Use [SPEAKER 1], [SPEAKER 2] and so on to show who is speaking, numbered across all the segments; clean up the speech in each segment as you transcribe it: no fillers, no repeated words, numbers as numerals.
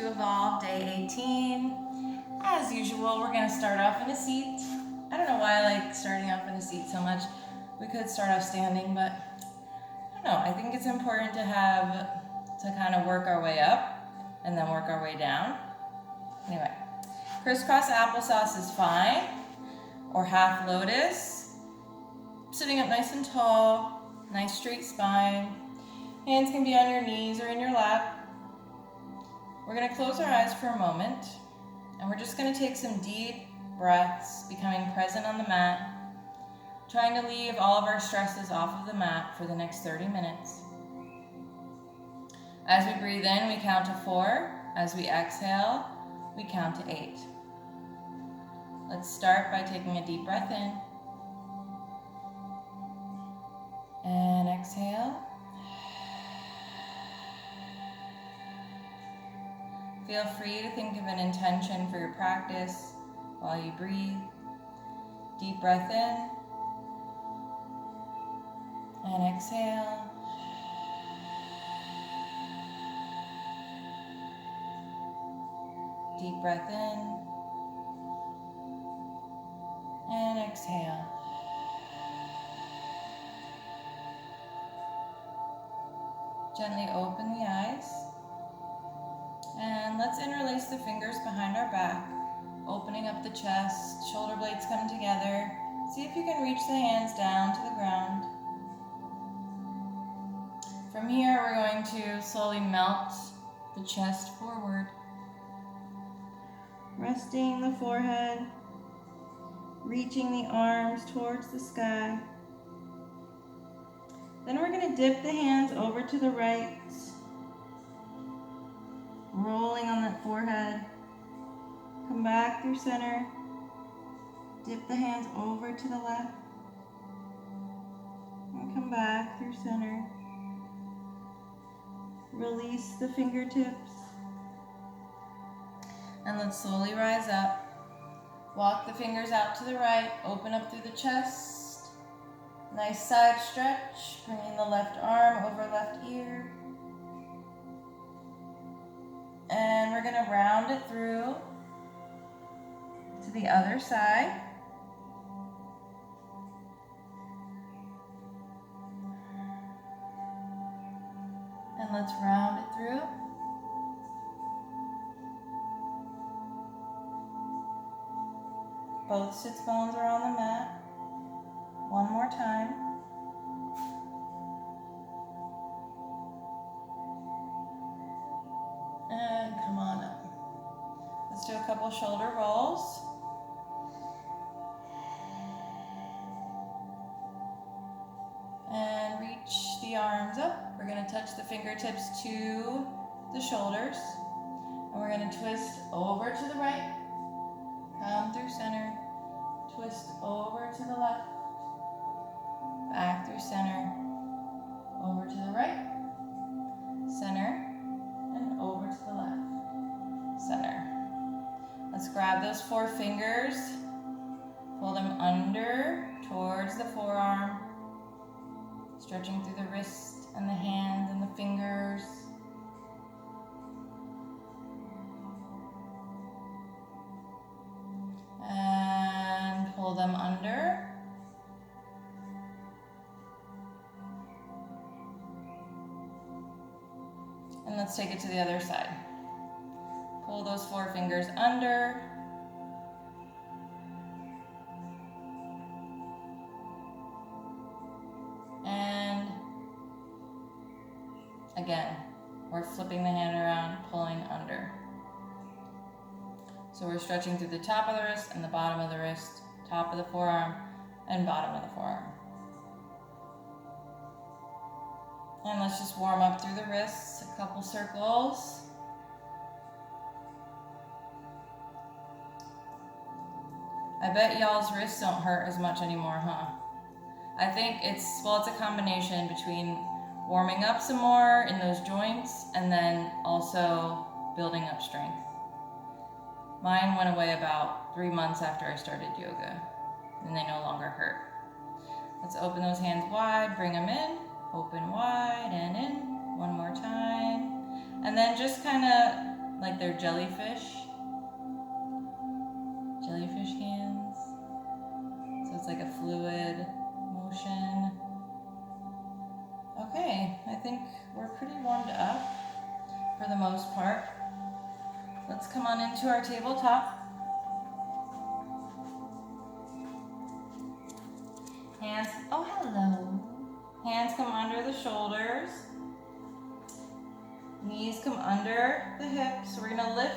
[SPEAKER 1] to Evolve, day 18. As usual, we're going to start off in a seat. I don't know why I like starting off in a seat so much. We could start off standing, but I don't know. I think it's important to kind of work our way up and then work our way down. Anyway, crisscross applesauce is fine, or half lotus. Sitting up nice and tall, nice straight spine. Hands can be on your knees or in your lap. We're going to close our eyes for a moment, and we're just going to take some deep breaths, becoming present on the mat, trying to leave all of our stresses off of the mat for the next 30 minutes. As we breathe in, we count to 4. As we exhale, we count to 8. Let's start by taking a deep breath in. And exhale. Feel free to think of an intention for your practice while you breathe. Deep breath in. And exhale. Deep breath in. And exhale. Gently open the eyes. And let's interlace the fingers behind our back, opening up the chest, shoulder blades come together. See if you can reach the hands down to the ground. From here, we're going to slowly melt the chest forward, resting the forehead, reaching the arms towards the sky. Then we're going to dip the hands over to the right, rolling on that forehead. Come back through center. Dip the hands over to the left. And come back through center. Release the fingertips. And let's slowly rise up. Walk the fingers out to the right. Open up through the chest. Nice side stretch. Bringing the left arm over left ear. And we're going to round it through to the other side. And let's round it through. Both sits bones are on the mat. One more time. And come on up. Let's do a couple shoulder rolls. And reach the arms up. We're going to touch the fingertips to the shoulders. And we're going to twist over to the right. Come through center. Twist over to the left. Back through center. Over to the right. Center. And over to the left, center. Let's grab those 4 fingers, pull them under towards the forearm, stretching through the wrist and the hands and the fingers. And pull them under. And let's take it to the other side. Pull those 4 fingers under. And again, we're flipping the hand around, pulling under. So we're stretching through the top of the wrist and the bottom of the wrist, top of the forearm and bottom of the forearm. And let's just warm up through the wrists, a couple circles. I bet y'all's wrists don't hurt as much anymore, huh? I think it's a combination between warming up some more in those joints and then also building up strength. Mine went away about 3 months after I started yoga, and they no longer hurt. Let's open those hands wide, bring them in. Open wide and in. One more time. And then just kind of like they're jellyfish hands. So it's like a fluid motion. Okay, I think we're pretty warmed up for the most part. Let's come on into our tabletop. Hands, oh hello. Hands come under the shoulders. Knees come under the hips. We're gonna lift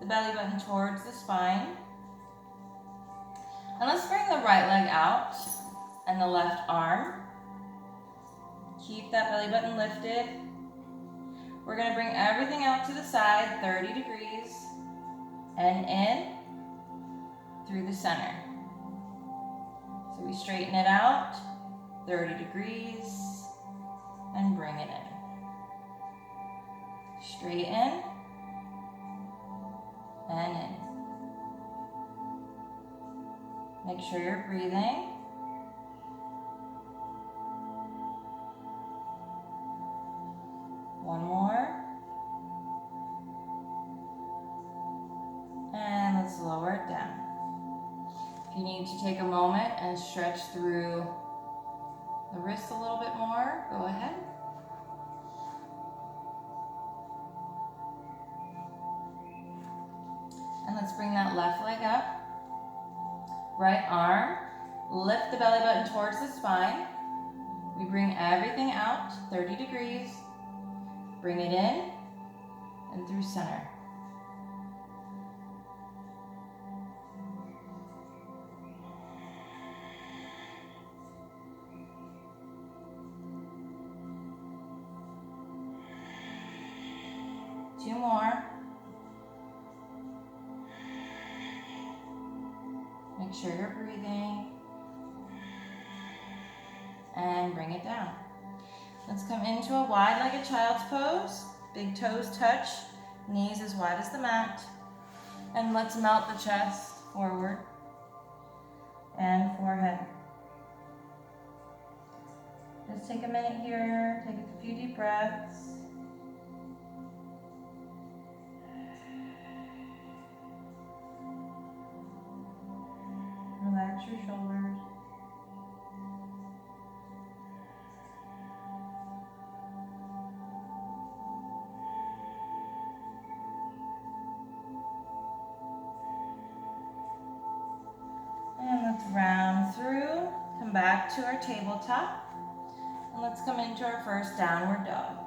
[SPEAKER 1] the belly button towards the spine. And let's bring the right leg out and the left arm. Keep that belly button lifted. We're gonna bring everything out to the side, 30 degrees, and in through the center. So we straighten it out, 30 degrees, and bring it in. Straighten, and in. Make sure you're breathing. One more. And let's lower it down. If you need to take a moment and stretch through the wrists a little bit more, go ahead. And let's bring that left leg up. Right arm, lift the belly button towards the spine. We bring everything out, 30 degrees. Bring it in and through center. Two more. Make sure you're breathing. And bring it down. Let's come into a wide-legged child's pose. Big toes touch, knees as wide as the mat. And let's melt the chest forward and forehead. Just take a minute here, take a few deep breaths. Relax your shoulders. And let's round through, come back to our tabletop, and let's come into our first downward dog.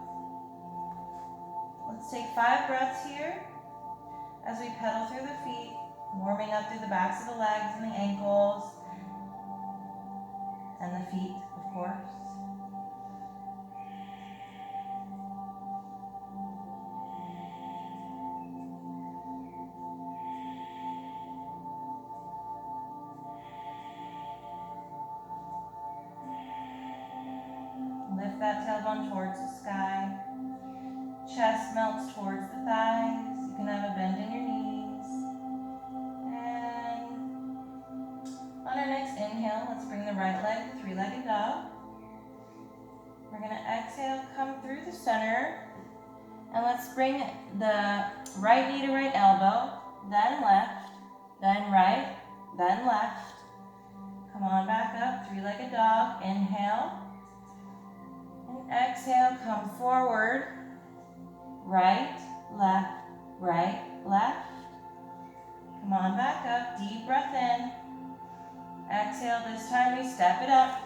[SPEAKER 1] Let's take 5 breaths here as we pedal through the feet, warming up through the backs of the legs and the ankles, and the feet, of course. Lift that tailbone towards the sky. Chest melts towards the thighs. You can have a bend in your knees. And on our next inhale, let's bring the right leg, 3-legged dog. We're going to exhale, come through the center. And let's bring the right knee to right elbow, then left, then right, then left. Come on back up, 3-legged dog. Inhale. Exhale, come forward, right, left, right, left. Come on back up, deep breath in. Exhale, this time we step it up.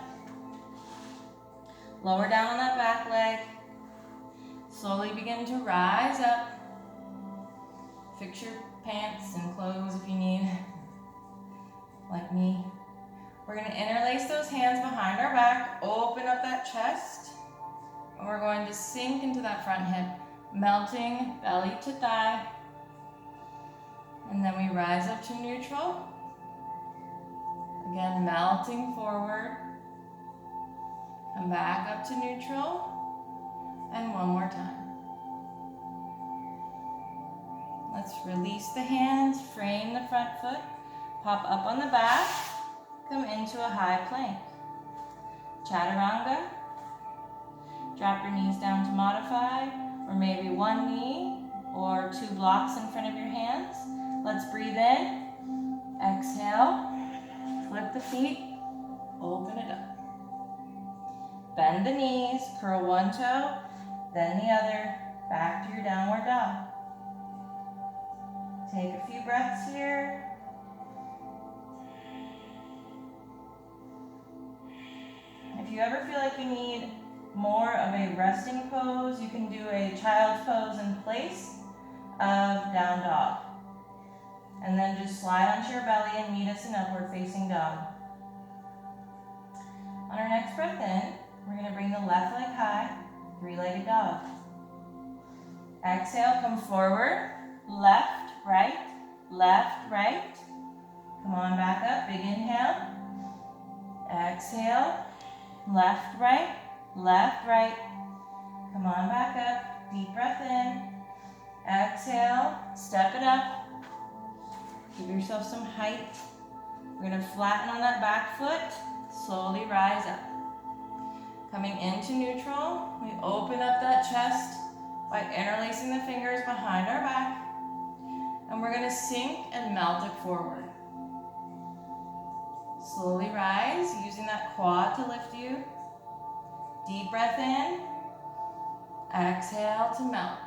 [SPEAKER 1] Lower down on that back leg. Slowly begin to rise up. Fix your pants and clothes if you need, like me. We're going to interlace those hands behind our back, open up that chest. And we're going to sink into that front hip, melting belly to thigh. And then we rise up to neutral. Again, melting forward. Come back up to neutral. And one more time. Let's release the hands, frame the front foot, pop up on the back, come into a high plank. Chaturanga. Drop your knees down to modify, or maybe one knee or 2 blocks in front of your hands. Let's breathe in, exhale, flip the feet, open it up. Bend the knees, curl one toe, then the other, back to your downward dog. Take a few breaths here. If you ever feel like you need more of a resting pose, you can do a child's pose in place of down dog. And then just slide onto your belly and meet us in upward facing dog. On our next breath in, we're going to bring the left leg high, 3-legged dog. Exhale, come forward, left, right, left, right. Come on back up, big inhale. Exhale, left, right, left, right. Come on back up, deep breath in. Exhale, step it up. Give yourself some height. We're going to flatten on that back foot, slowly rise up. Coming into neutral, we open up that chest by interlacing the fingers behind our back. And we're going to sink and melt it forward. Slowly rise, using that quad to lift you. Deep breath in. Exhale to melt.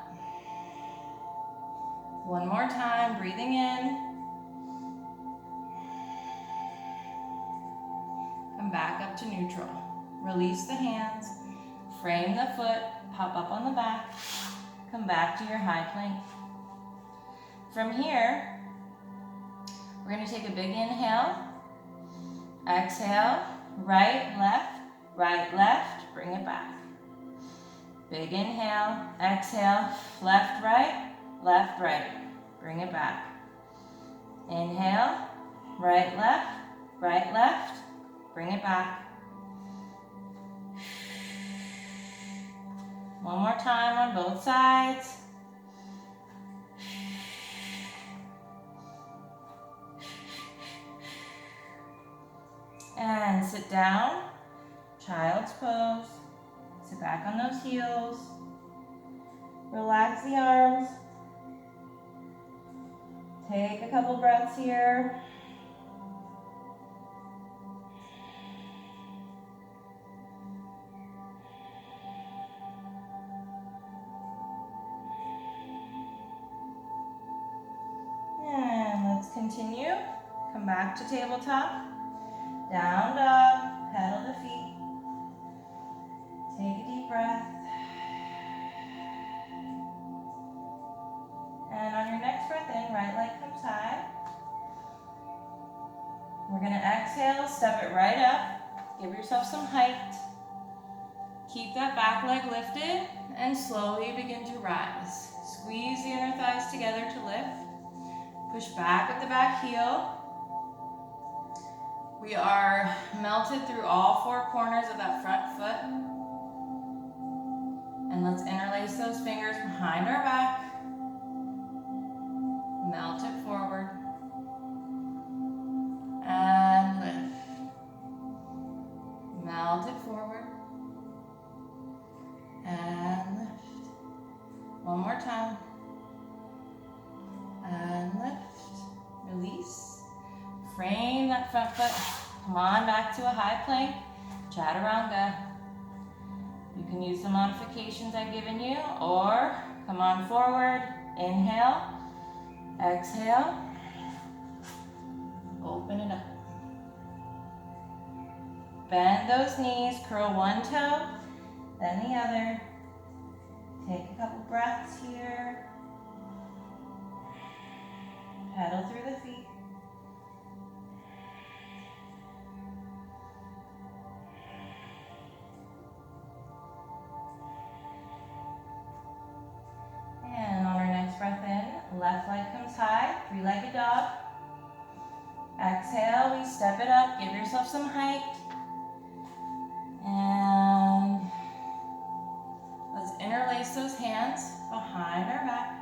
[SPEAKER 1] One more time, breathing in. Come back up to neutral. Release the hands, frame the foot, pop up on the back, come back to your high plank. From here, we're going to take a big inhale, exhale, right, left, bring it back. Big inhale, exhale, left, right, bring it back. Inhale, right, left, bring it back. One more time on both sides. And sit down, child's pose. Sit back on those heels. Relax the arms. Take a couple breaths here. Continue, come back to tabletop, down dog, pedal the feet, take a deep breath, and on your next breath in, right leg comes high. We're going to exhale, step it right up, give yourself some height, keep that back leg lifted, and slowly begin to rise. Squeeze the inner thighs together to lift. Push back at the back heel. We are melted through all 4 corners of that front foot. And let's interlace those fingers behind our back. Melt it forward. And lift. Melt it forward. And lift. One more time. And lift, release, frame that front foot, come on back to a high plank, chaturanga. You can use the modifications I've given you, or come on forward, inhale, exhale, open it up. Bend those knees, curl one toe, then the other. Take a couple breaths here. Pedal through the feet. And on our next breath in, left leg comes high, 3-legged dog. Exhale, we step it up, give yourself some height. And let's interlace those hands behind our back.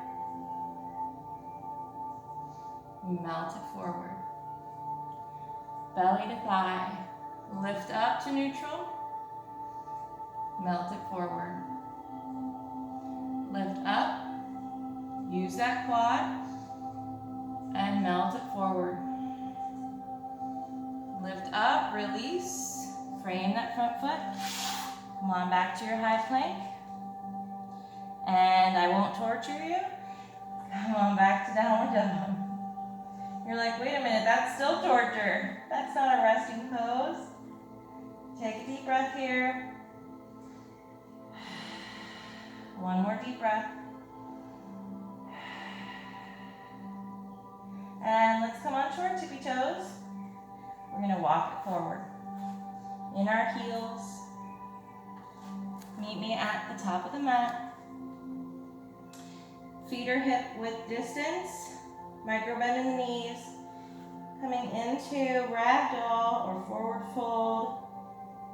[SPEAKER 1] Melt it forward. Belly to thigh. Lift up to neutral. Melt it forward. Lift up. Use Use that quad and melt it forward. Lift up, release, frame that front foot. Come on back to your high plank. And I won't torture you. Come on back to downward dog. You're like, wait a minute, that's still torture. That's not a resting pose. Take a deep breath here. One more deep breath. And let's come on short tippy toes. We're gonna walk it forward. In our heels. Meet me at the top of the mat. Feet are hip width distance. Micro bend in the knees. Coming into ragdoll or forward fold.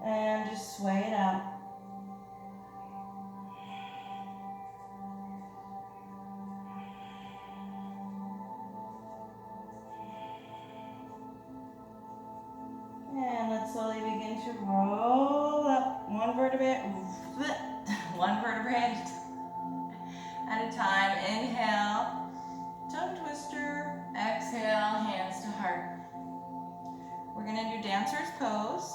[SPEAKER 1] And just sway it out. And let's slowly begin to roll up one vertebrae at a time. Inhale, tongue twister. Exhale, hands to heart. We're gonna do dancer's pose.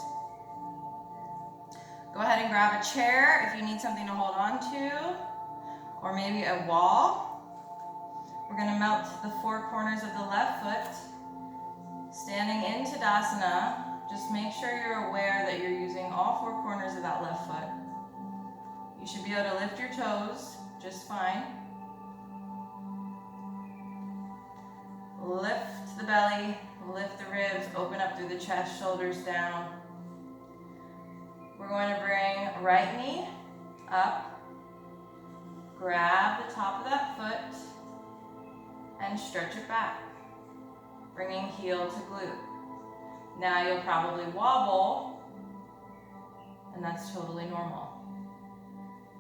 [SPEAKER 1] Go ahead and grab a chair if you need something to hold on to, or maybe a wall. We're gonna melt the four corners of the left foot. Standing in Tadasana, just make sure you're aware that you're using all four corners of that left foot. You should be able to lift your toes just fine. Lift the belly, lift the ribs, open up through the chest, shoulders down. We're going to bring right knee up, grab the top of that foot, and stretch it back, bringing heel to glute. Now you'll probably wobble, and that's totally normal.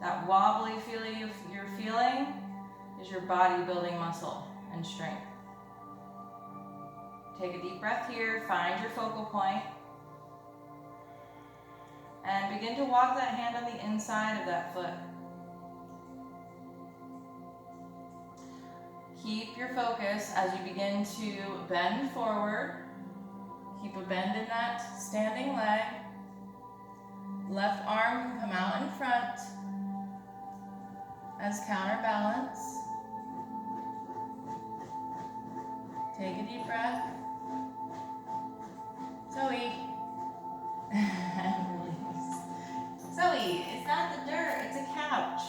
[SPEAKER 1] That wobbly feeling you're feeling is your body building muscle and strength. Take a deep breath here, find your focal point, and begin to walk that hand on the inside of that foot. Keep your focus as you begin to bend forward. Keep a bend in that standing leg. Left arm can come out in front as counterbalance. Take a deep breath. Zoe. And release. Zoe, it's not the dirt, it's a couch.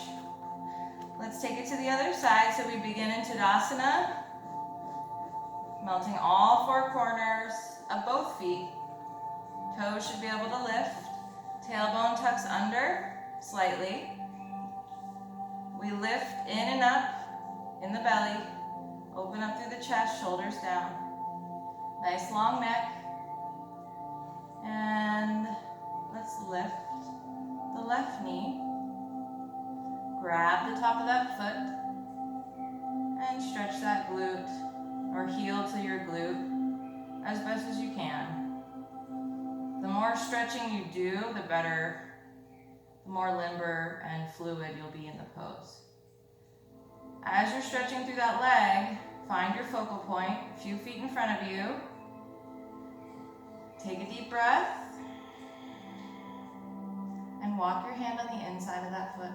[SPEAKER 1] Let's take it to the other side. So we begin in Tadasana, melting all four corners of both feet. Toes should be able to lift. Tailbone tucks under slightly. We lift in and up in the belly. Open up through the chest, shoulders down. Nice long neck. And let's lift the left knee. Grab the top of that foot and stretch that glute or heel to your glute as best as you can. The more stretching you do, the better, the more limber and fluid you'll be in the pose. As you're stretching through that leg, find your focal point, a few feet in front of you. Take a deep breath and walk your hand on the inside of that foot.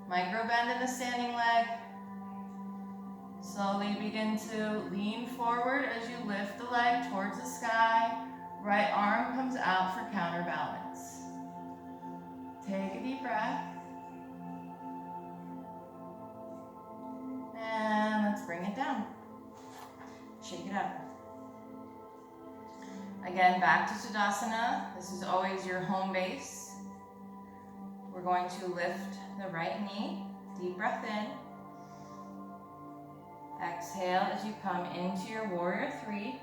[SPEAKER 1] Micro bend in the standing leg. Slowly begin to lean forward as you lift the leg towards the sky. Right arm comes out for counterbalance. Take a deep breath. And let's bring it down. Shake it up. Again, back to Tadasana. This is always your home base. We're going to lift the right knee. Deep breath in. Exhale as you come into your warrior three.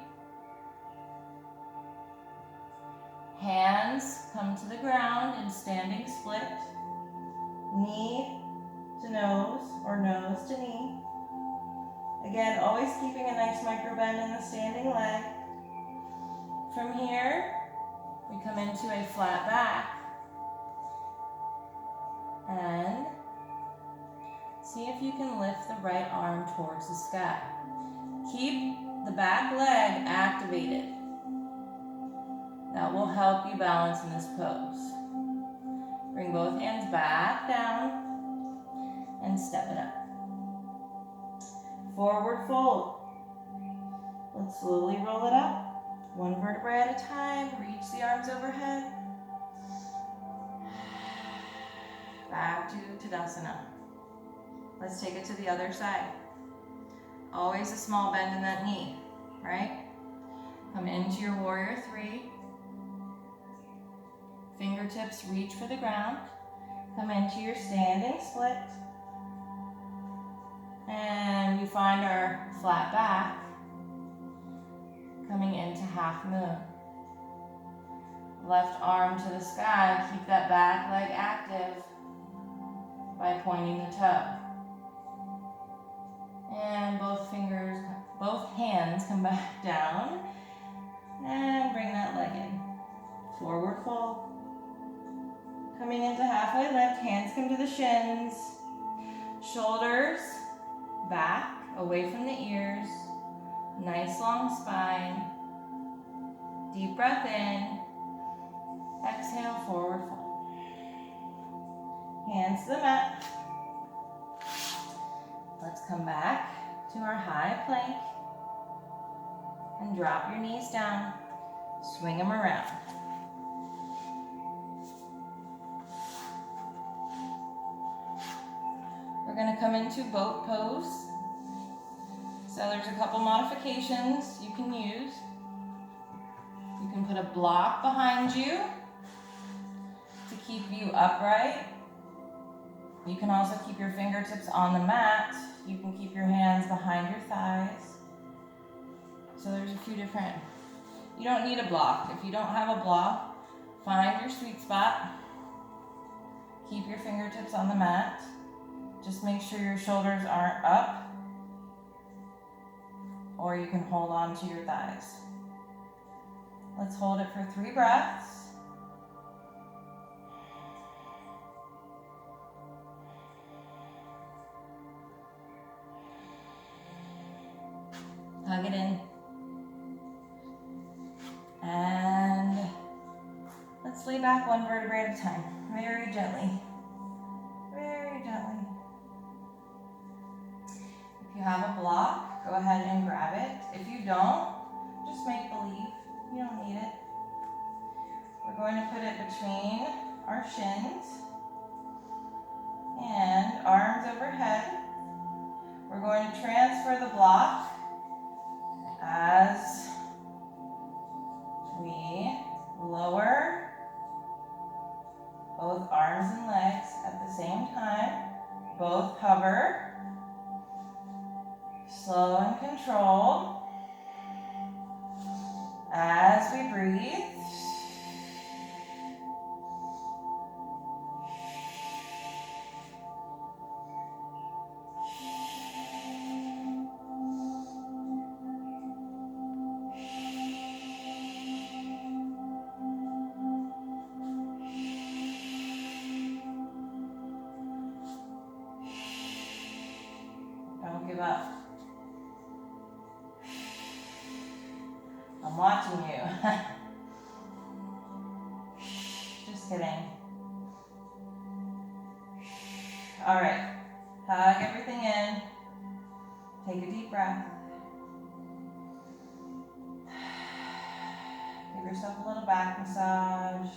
[SPEAKER 1] Hands come to the ground in standing split. Knee to nose or nose to knee. Again, always keeping a nice micro bend in the standing leg. From here, we come into a flat back and See if you can lift the right arm towards the sky. Keep the back leg activated. That will help you balance in this pose. Bring both hands back down and step it up. Forward fold. Let's slowly roll it up. One vertebrae at a time. Reach the arms overhead. Back to Tadasana. Let's take it to the other side. Always a small bend in that knee, right? Come into your warrior three. Fingertips reach for the ground. Come into your standing split. And we find our flat back coming into half moon. Left arm to the sky. Keep that back leg active by pointing the toe. And both hands come back down and bring that leg in. Forward fold. Coming into halfway lift, hands come to the shins. Shoulders back, away from the ears. Nice long spine. Deep breath in. Exhale, forward fold. Hands to the mat. Let's come back to our high plank and drop your knees down. Swing them around. We're going to come into boat pose. So there's a couple modifications you can use. You can put a block behind you to keep you upright. You can also keep your fingertips on the mat. You can keep your hands behind your thighs. So there's a few different. You don't need a block. If you don't have a block, find your sweet spot. Keep your fingertips on the mat. Just make sure your shoulders aren't up, or you can hold on to your thighs. Let's hold it for 3 breaths. Hug it in. And let's lay back 1 vertebrae at a time, very gently. Very gently. If you have a block, go ahead and grab it. If you don't, just make believe. You don't need it. We're going to put it between our shins and arms overhead. We're going to transfer the block as we lower both arms and legs at the same time. Both hover. Slow and controlled. As we breathe. Don't give up. I'm watching you. Just kidding. All right. Hug everything in. Take a deep breath. Give yourself a little back massage.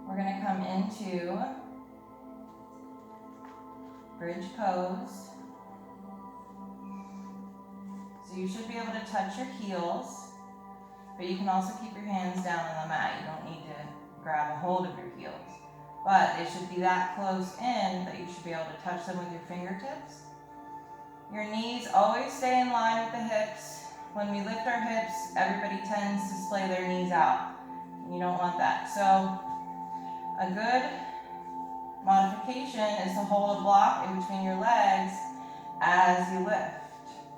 [SPEAKER 1] We're going to come into bridge pose. So you should be able to touch your heels, but you can also keep your hands down on the mat. You don't need to grab a hold of your heels, but they should be that close in that you should be able to touch them with your fingertips. Your knees always stay in line with the hips. When we lift our hips, everybody tends to splay their knees out. You don't want that. So a good modification is to hold a block in between your legs as you lift.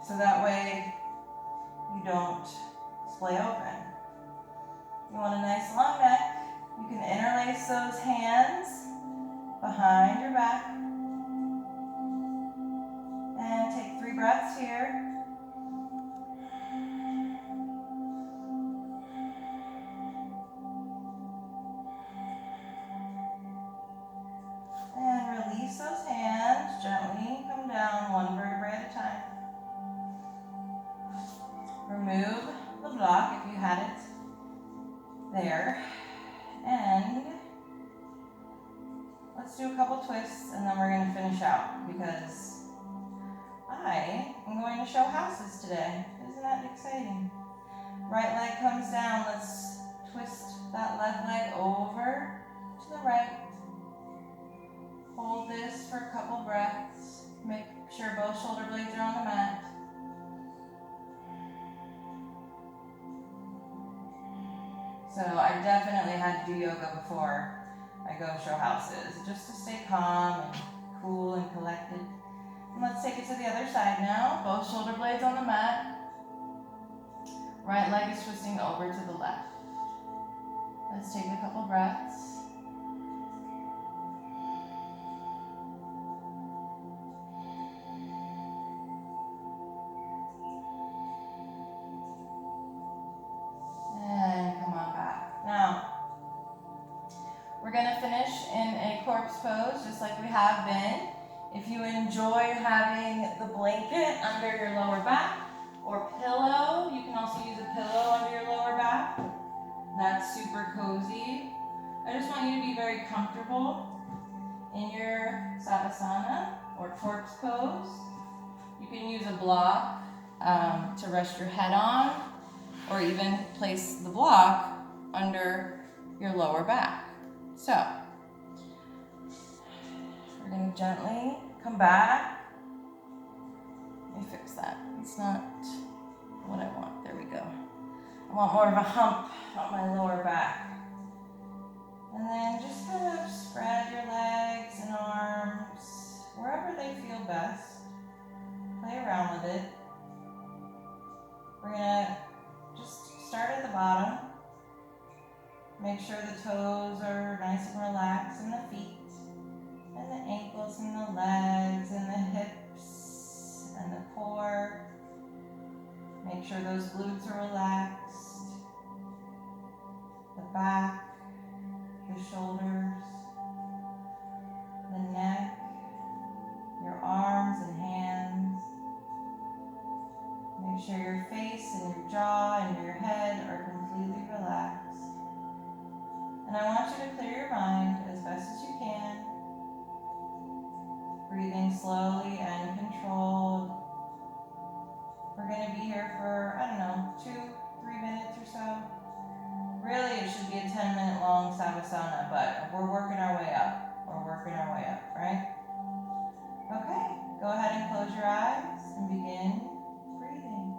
[SPEAKER 1] So that way you don't splay open. You want a nice long neck. You can interlace those hands behind your back. And take 3 breaths here. And release those hands. Gently come down 1 vertebrae at a time. Remove the block if you had it there. And let's do a couple twists and then we're going to finish out because I am going to show houses today. Isn't that exciting? Right leg comes down. Let's twist that left leg over to the right. Hold this for a couple breaths. Make sure both shoulder blades are on the mat. So I definitely had to do yoga before I go show houses, just to stay calm and cool and collected. And let's take it to the other side now. Both shoulder blades on the mat. Right leg is twisting over to the left. Let's take a couple breaths. And come on back. Now, we're going to finish in a corpse pose, just like we have been. If you enjoy having the blanket under your lower back or pillow, you can also use a pillow under your lower back. That's super cozy. I just want you to be very comfortable in your Tadasana or corpse pose. You can use a block to rest your head on, or even place the block under your lower back. So, we're going to gently come back. Let me fix that. It's not what I want. There we go. I want more of a hump on my lower back. And then just kind of spread your legs and arms wherever they feel best. Play around with it. We're going to just start at the bottom. Make sure the toes are nice and relaxed, and the feet, and the ankles, and the legs, and the hips, and the core. Make sure those glutes are relaxed. The back, the shoulders, the neck, your arms and hands. Make sure your face and your jaw and your head are completely relaxed. And I want you to clear your mind as best as you can. Breathing slowly and controlled. We're going to be here for, 2-3 minutes or so. Really, it should be a 10-minute long Tadasana, but we're working our way up. Right? Okay, go ahead and close your eyes and begin breathing.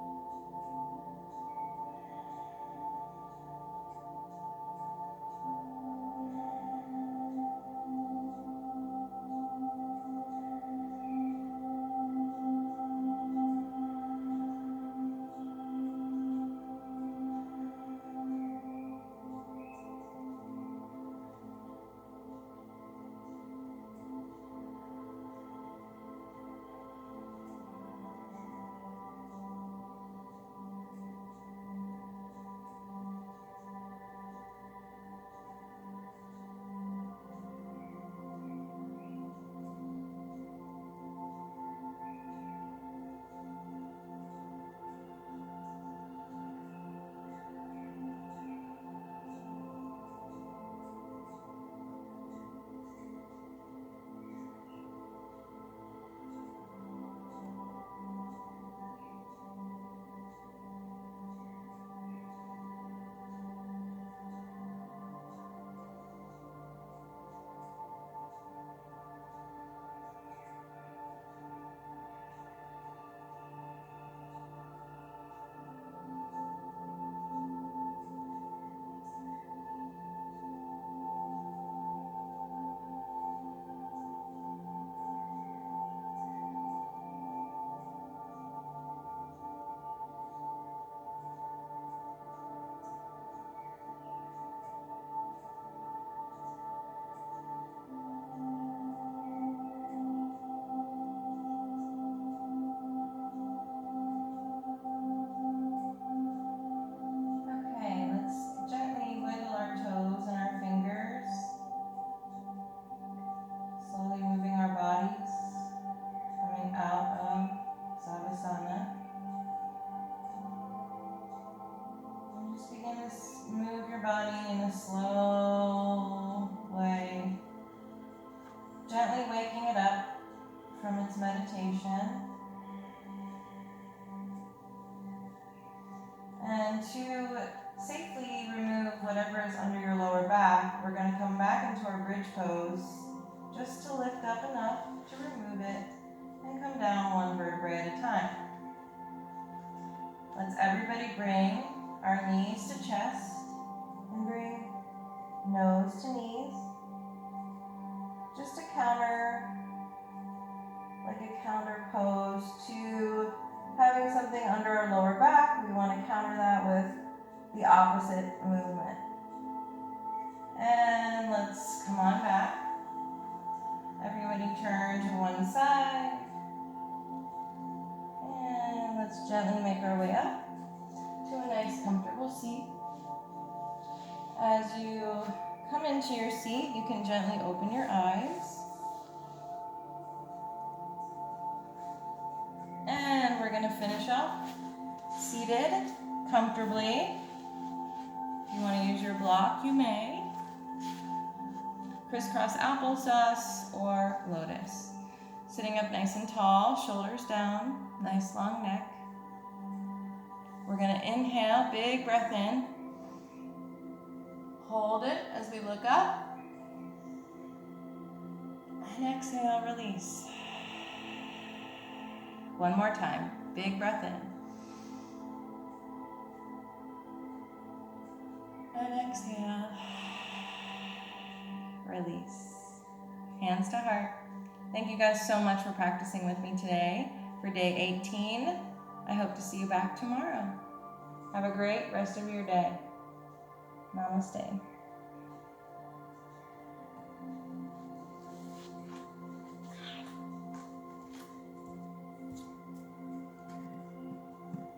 [SPEAKER 1] move your body in a slow way, gently waking it up from its meditation. And to safely remove whatever is under your lower back, we're going to come back into our bridge pose just to lift up enough to remove it and come down one vertebrae at a time. Let's everybody bring our knees to chest and bring nose to knees. Just a counter, like a counter pose to having something under our lower back. We want to counter that with the opposite movement. And let's come on back. Everybody turn to one side. And let's gently make our way up to a nice comfortable seat. As you come into your seat, you can gently open your eyes. And we're going to finish off seated comfortably. If you want to use your block, you may. Crisscross applesauce or lotus. Sitting up nice and tall, shoulders down, nice long neck. We're going to inhale, big breath in. Hold it as we look up. And exhale, release. One more time, big breath in. And exhale. Release. Hands to heart. Thank you guys so much for practicing with me today for day 18. I hope to see you back tomorrow. Have a great rest of your day. Namaste.